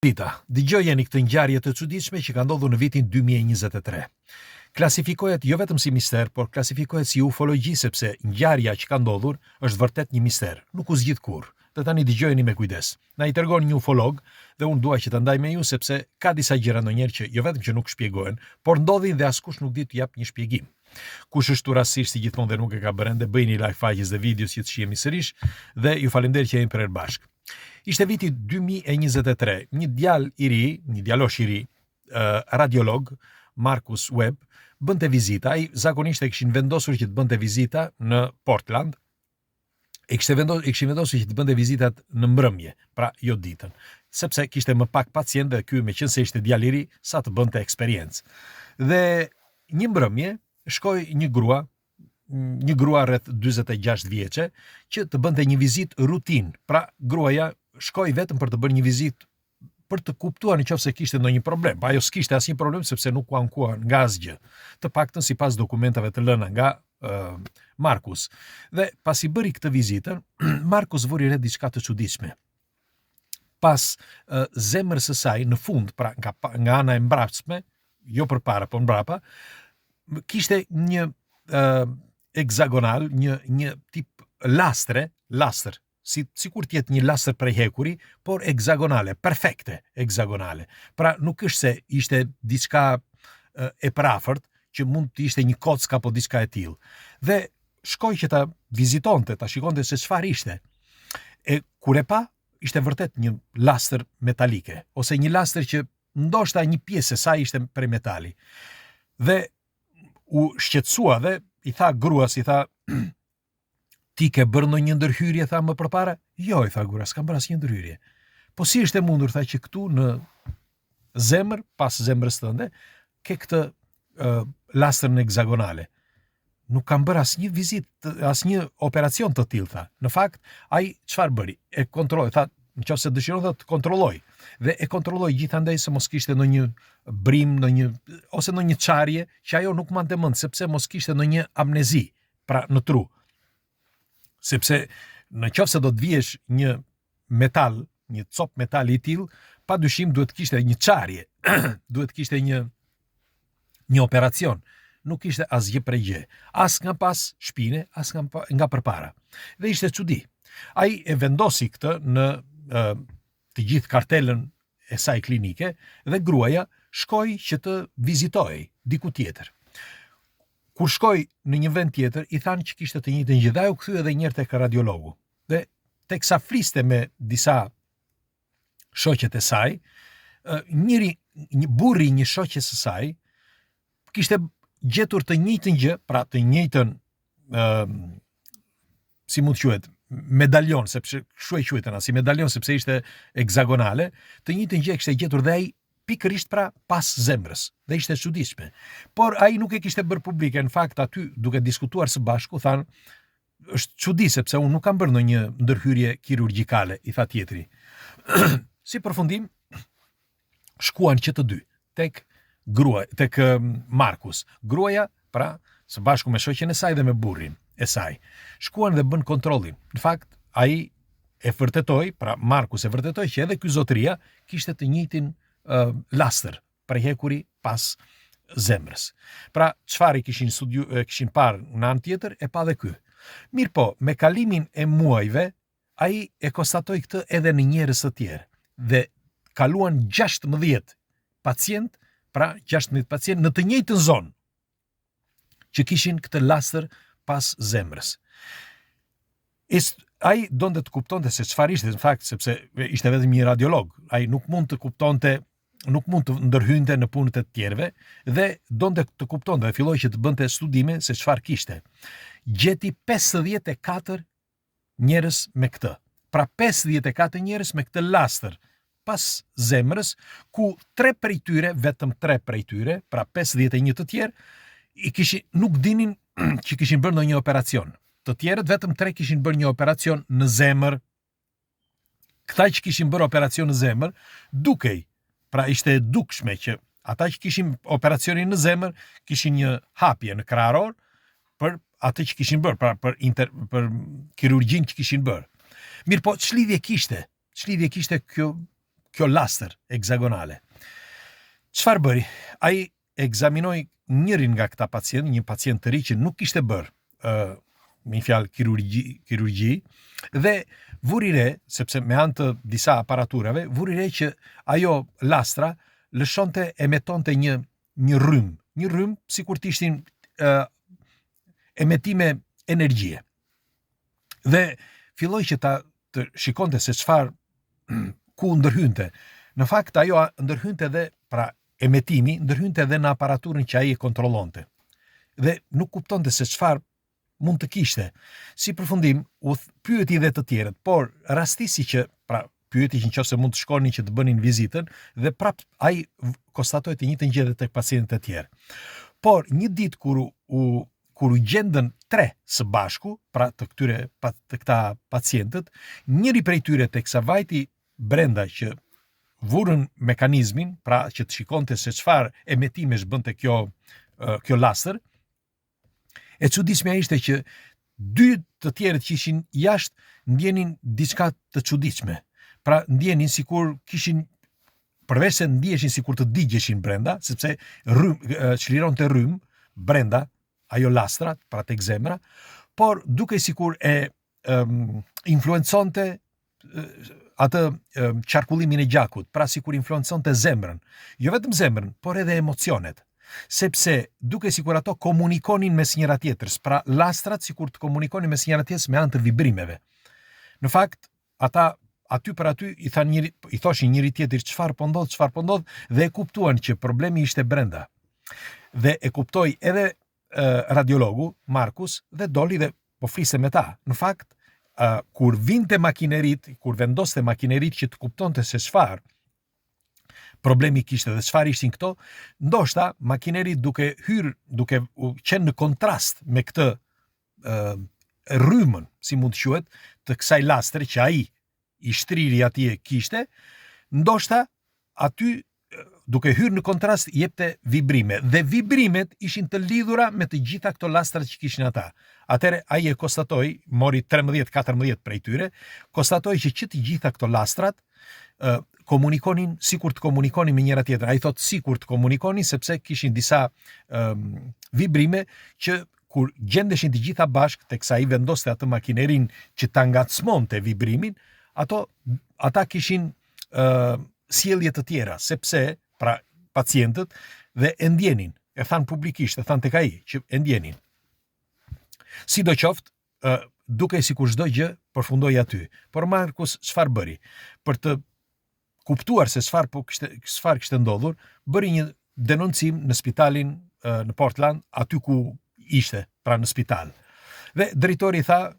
Dita, dëgjojeni këtë ngjarje të çuditshme që ka ndodhur në vitin 2023. Klasifikohet jo vetëm si mister, por klasifikohet si ufologji sepse ngjarja që ka ndodhur është vërtet një mister, nuk u zgjidh kurrë. Dhe tani dëgjojeni me kujdes. Na i tregon një ufolog dhe unë dua që ta ndaj me ju sepse ka disa gjëra ndonjëherë që jo vetëm që nuk shpjegohen, por ndodhin dhe askush nuk di të jap një shpjegim. Kush është rastësisht si gjithmonë dhe nuk e ka bërë ende, bëjini like faqes dhe videos që të shihemi sërish dhe ju falenderoj që jemi për bashkë. Ishte viti 2023, një djalosh i ri, radiolog, Marcus Webb, bënte vizita. Ai zakonisht e kishin vendosur që të bënte vizita në Portland. E kishin vendosur që të bënte vizitat në mbrëmje, pra jo ditën, sepse kishte më pak pacient dhe ky meqense ishte djalë i ri sa të bënte eksperiencë. Dhe një mbrëmje shkoi një grua rreth 46 vjeçe që të bënte një vizitë rutinë. Pra gruaja shkoi vetëm për të bërë një vizitë për të kuptuar nëse kishte ndonjë problem. Pa ajo s'kishte asnjë problem sepse nuk u ankua nga asgjë. Të paktën sipas dokumentave të lëna nga Marcus. Dhe pasi bëri këtë vizitën, Marcus vuri re diçka të çuditshme. Pas zemrës së saj në fund, pra nga ana e mbrapsme, jo përpara, por mbrapa, kishte një heksagonal, një tip lastër, sikur të jetë një lastër prej hekuri, por heksagonale, perfekte heksagonale. Pra nuk është se ishte diçka e parafort që mund të ishte një kock apo diçka e tillë. Dhe shkoi që ta vizitonte, ta shikonte se çfarë ishte. E kur e pa, ishte vërtet një lastër metalike, ose një lastër që ndoshta një pjesë e saj ishte prej metali. Dhe u shqetësua dhe i tha gruas, i tha, ti ke bërë ndonjë ndërhyrje, tha më përpara? Jo, i tha gruas, s'kam bërë asnjë ndërhyrje. Po si është e mundur, tha, që këtu në zemër, pas zemrës tënde, ke këtë lastër në heksagonale. Nuk kam bërë asnjë vizitë, asnjë operacion të tillë, tha. Në fakt, ai çfarë bëri? E kontrolloi, tha, nëse dëshiron të kontrolloj. Dhe e kontrolloi gjithandaj se mos kishte ndonjë brim, ose ndonjë çarje që ajo nuk mante mend, sepse mos kishte ndonjë amnezi, pra në tru. Sepse nëse do të vjesh një metal, një cop metali i tillë, padyshim duhet kishte një çarje, duhet kishte një operacion. Nuk ishte asgjë prej gjë, as nga pas shpine, as nga përpara. Dhe ishte çudi. Ai e vendosi këtë në të gjithë kartelën e saj klinike dhe gruaja shkoi që të vizitojë diku tjetër. Kur shkoi në një vend tjetër, i thanë që kishte të njëjtën gjë, dhe ajo kthye edhe një herë tek radiologu. Dhe teksa fliste me disa shoqet e saj, një burri një shoqes së saj kishte gjetur të njëjtën gjë, pra të njëjtën si mund të quhet, medalion, sepse kështu e quajtën, si medalion sepse ishte heksagonale, të njëjtën gjë kishte gjetur dhe ai pikërisht pra pas zemrës, dhe ishte çuditshme. Por ai nuk e kishte bërë publike, në fakt aty duke diskutuar së bashku thanë, është çudi sepse unë nuk kam bërë ndonjë ndërhyrje kirurgjikale, i tha tjetri. Si përfundim, shkuan që të dy tek Marcus. Gruaja, pra, së bashku me shoqen e saj dhe me burrin e saj. Shkuan dhe bën kontrollin. Në fakt, ai e vërtetoi, pra Marcus e vërtetoi që edhe ky zotëria kishte të njëjtin lastër prej hekuri pas zemrës. Pra, çfarë kishin parë në anë tjetër, e pa dhe ky. Mirë po, me kalimin e muajve, ai e konstatoi këtë edhe në njerëz të tjerë. Dhe kaluan 16 pacient, pra 16 pacient në të njëjtën zonë që kishin këtë lastër pas zemrës. Ai donte të kuptonte se çfarë ishte, në fakt, sepse ishte vetëm një radiolog. Ai nuk mund të kuptonte, nuk mund të ndërhynte në punët e të tjerëve dhe donte të kuptonte dhe filloi që të bënte studime se çfarë kishte. Gjeti 54 njerëz me këtë. Pra 54 njerëz me këtë lastër pas zemrës, ku 3 prej tyre, vetëm 3 prej tyre, pra 51 të tjerë, nuk dinin që kishin bërë ndonjë operacion. Të tjerët vetëm 3 kishin bërë një operacion në zemër. Këta që kishin bërë operacion në zemër, dukej, pra ishte e dukshme që ata që kishin operacionin në zemër, kishin një hapje në krahëror për atë që kishin bërë, pra për kirurgjin që kishin bërë. Mirë po, ç'lidhje kishte? Ç'lidhje kishte kjo kjo lastër heksagonale. Çfarë bëri? Ai ekzaminoi njërin nga këta pacient, një pacient të ri që nuk kishte bërë me fjalë kirurgji, dhe vuri re, sepse me anë të disa aparaturave, vuri re që ajo lastra lëshonte emetonte një rrym, sikur të ishin emetime energjie. Dhe filloi që të shikonte se çfarë ku ndërhynte. Në fakt ajo ndërhynte edhe, pra emetimi ndërhynte edhe në aparaturën që ai e kontrollonte. Dhe nuk kuptonte se çfarë mund të kishte. Si përfundim, u pyeti dhe të tjerët, por rastisi që, pra pyeti që nëse mund të shkonin që të bënin vizitën, dhe prap ai konstatoi të njëjtën gjë tek pacientët e tjerë. Por një ditë kur u gjendën 3 së bashku, pra të këta pacientët, njëri prej tyre teksa vajti brenda që vurën mekanizmin, pra që të shikonte se çfarë emetimesh bënte kjo lastër, e çuditshmja ishte që 2 të tjerët që ishin jashtë ndjenin diçka të çuditshme. Pra ndjenin sikur kishin, përveç se ndiheshin sikur të digjeshin brenda, sepse çlironte rrym brenda ajo lastra, pra tek zemra, por duke sikur influenconte atë qarkullimin e gjakut, pra sikur influenconte zemrën. Jo vetëm zemrën, por edhe emocionet. Sepse duke sikur ato komunikonin mes njëra tjetrës, pra lastrat sikur të komunikonin mes njëra tjetrës me anë të vibrimeve. Në fakt, ata aty për aty i thoshin njëri tjetrit çfarë po ndodh, dhe e kuptuan që problemi ishte brenda. Dhe e kuptoi edhe radiologu Markus dhe doli dhe po fliste me ta. Në fakt, kur vinte makinerit, kur vendoste makinerit që të kuptonte se çfarë problemi kishte dhe çfarë ishin këto, ndoshta makinerit duke qenë në kontrast me këtë rrymën, si mund të quhet, të kësaj lastre që ai i shtriri atje kishte, ndoshta aty duke hyrë në kontrast jepte vibrime, dhe vibrimet ishin të lidhura me të gjitha këto lastrat që kishin ata. Atëre ai e konstatoi, mori 13-14 prej tyre, konstatoi që të gjitha këto lastrat komunikonin sikur të komunikonin me njëra tjetrën. Ai thotë sikur të komunikonin sepse kishin disa vibrime që kur gjendeshin të gjitha bashkë teksa ai vendoste atë makinerin që ta ngacmonte vibrimin, ata kishin sjellje të tjera, sepse pra pacientët dhe e ndjenin, e thanë publikisht, e thanë tek ai që e ndjenin. Sidoqoftë, duke sikur çdo gjë përfundoi aty. Por Markus çfarë bëri? Për të kuptuar se çfarë kishte ndodhur, bëri një denoncim në spitalin në Portland, aty ku ishte, pra në spital. Dhe drejtori tha,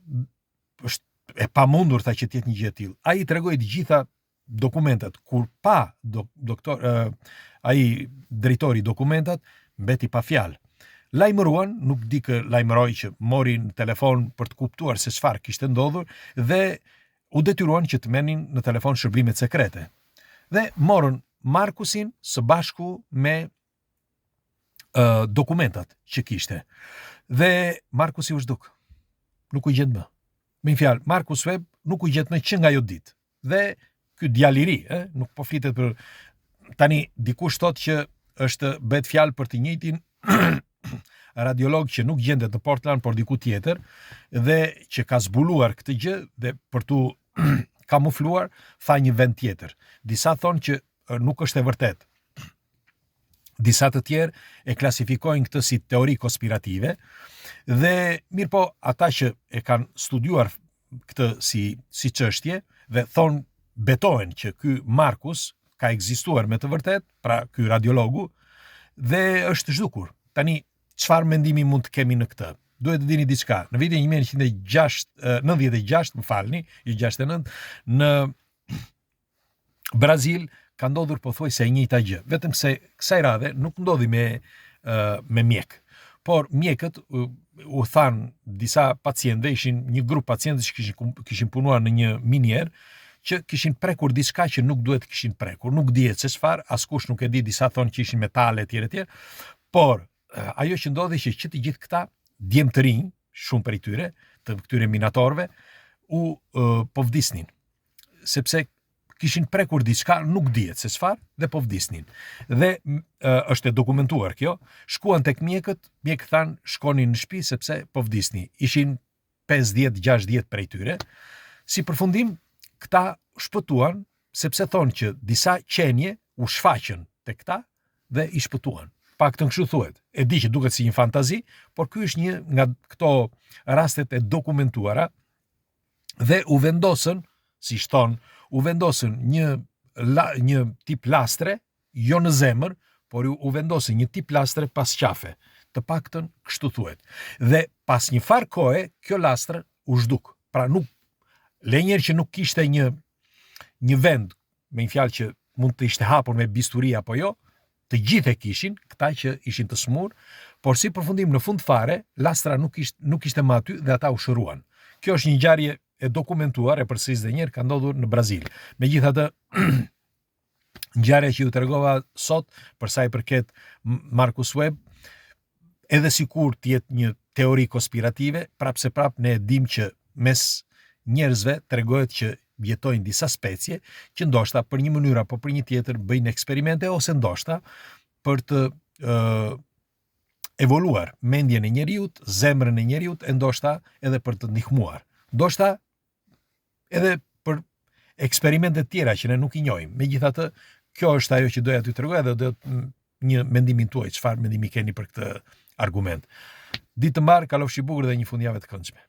është e pamundur tha që të jetë një gjë e tillë. Ai tregoi të gjitha dokumentat, kur pa ai drejtori dokumentat, mbeti pa fjalë. Lajmëruan, nuk di kë lajmëroi, që mori në telefon për të kuptuar se çfarë kishte ndodhur, dhe u detyruan që të merrnin në telefon shërbimet sekrete. Dhe morën Markusin së bashku me dokumentat që kishte. Dhe Markusi u zhduk. Nuk u gjet më. Me një fjalë, Markus Webb nuk u gjet më që nga ajo ditë. Dhe ky djalë i ri, nuk po flitet për tani, dikush thotë që është bëhet fjalë për të njëjtin radiolog që nuk gjendet në Portland, por diku tjetër, dhe që ka zbuluar këtë gjë dhe për tu kamufluar, tha një vend tjetër. Disa thonë që nuk është e vërtet. Disa të tjerë e klasifikojnë këtë si teori konspirative, dhe mirë po, ata që e kanë studiuar këtë si çështje dhe thonë, betohen që ky Markus ka ekzistuar me të vërtet, pra ky radiologu, dhe është zhdukur. Tani, çfarë mendimi mund të kemi në këtë? Duhet të dini diçka. Në vitin 1996, më falni, 69, në Brazil ka ndodhur pothuajse e njëjta gjë. Vetëm se kësaj radhe nuk ndodhi me mjek. Por mjekët u thanë disa pacientëve, ishin një grup pacientësh që kishin punuar në një minier, që kishin prekur diçka që nuk duhet kishin prekur. Nuk dihet se çfarë, askush nuk e di, disa thonë që ishin metale etj. Por ajo që ndodhi që të gjithë këta djemë të rinj, shumë prej tyre, të këtyre minatorëve, po vdisnin. Sepse kishin prekur diçka, nuk dihet se çfarë, dhe po vdisnin. Dhe është e dokumentuar kjo, shkuan tek mjekët thanë shkonin në shtëpi sepse po vdisni. Ishin 50-60 prej tyre. Si përfundim, këta shpëtuan sepse thonë që disa qenje u shfaqën tek këta dhe i shpëtuan. Pak të kështu thuhet. E di që duket si një fantazi, por ky është një nga këto rastet e dokumentuara dhe u vendosën, si thon, u vendosën një tip lastre, jo në zemër, por u vendosën një tip lastre pas qafe. Të paktën kështu thuhet. Dhe pas një farë kohe, kjo lastër u zhduk. Pra nuk, lenjer që nuk kishte një vend, me një fjalë që mund të ishte hapur me bisturi apo jo, të gjithë e kishin, këta që ishin të smur, por si përfundim në fund fare, lastra nuk ishte më aty dhe ata u shëruan. Kjo është një ngjarje e dokumentuar, e përsëris dhe njerë, ka ndodhur në Brazil. Megjithatë, ngjarja që ju tregova sot, për sa i përket Marcus Webb, edhe sikur të jetë një teori konspirative, prapse ne e dim që mes njerëzve tregohet që jetojnë disa specie që ndoshta për një mënyrë apo për një tjetër bëjnë eksperimente ose ndoshta për të evoluar mendjen e njeriut, zemrën e njeriut, e ndoshta edhe për të ndihmuar. Ndoshta edhe për eksperimente tjera që ne nuk i njohim. Megjithatë, kjo është ajo që doja t'ju tregoj dhe do një mendimin tuaj, çfarë mendimi keni për këtë argument. Ditë të mbarë, kalofshi bukur dhe një fundjavë të këndshme.